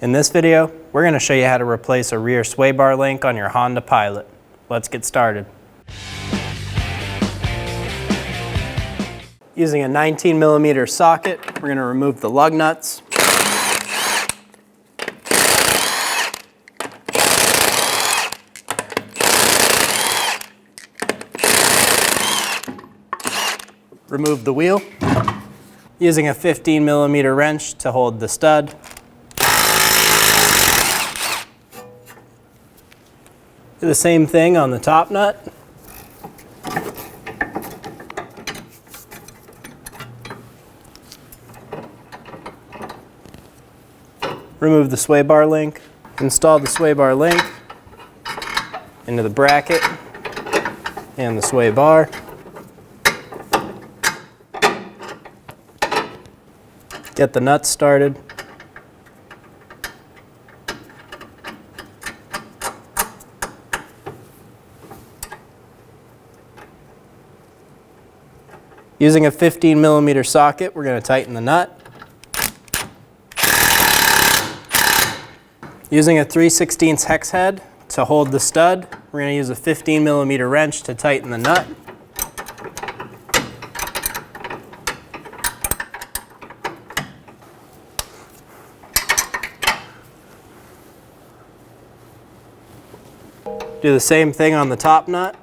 In this video, we're going to show you how to replace a rear sway bar link on your Honda Pilot. Let's get started. Using a 19mm socket, we're going to remove the lug nuts. Remove the wheel. Using a 15mm wrench to hold the stud. Do the same thing on the top nut. Remove the sway bar link. Install the sway bar link into the bracket and the sway bar. Get the nuts started. Using a 15mm socket, we're going to tighten the nut. Using a 3/16 hex head to hold the stud, we're going to use a 15mm wrench to tighten the nut. Do the same thing on the top nut.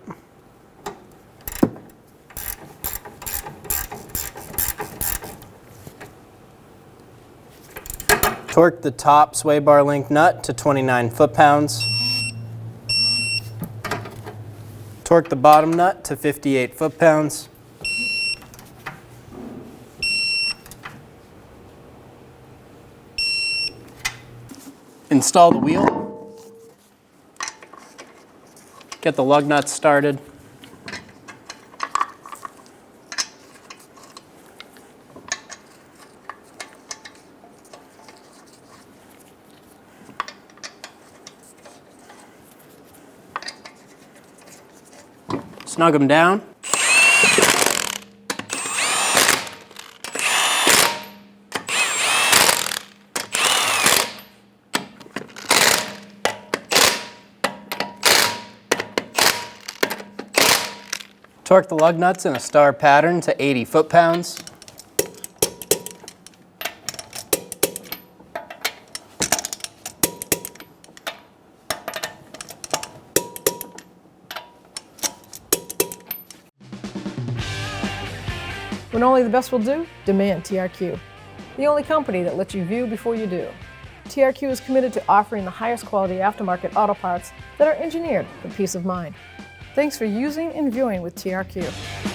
Torque the top sway bar link nut to 29 foot-pounds. Torque the bottom nut to 58 foot-pounds. Install the wheel. Get the lug nuts started. Snug them down. Torque the lug nuts in a star pattern to 80 foot-pounds. When only the best will do, demand TRQ. The only company that lets you view before you do. TRQ is committed to offering the highest quality aftermarket auto parts that are engineered for peace of mind. Thanks for using and viewing with TRQ.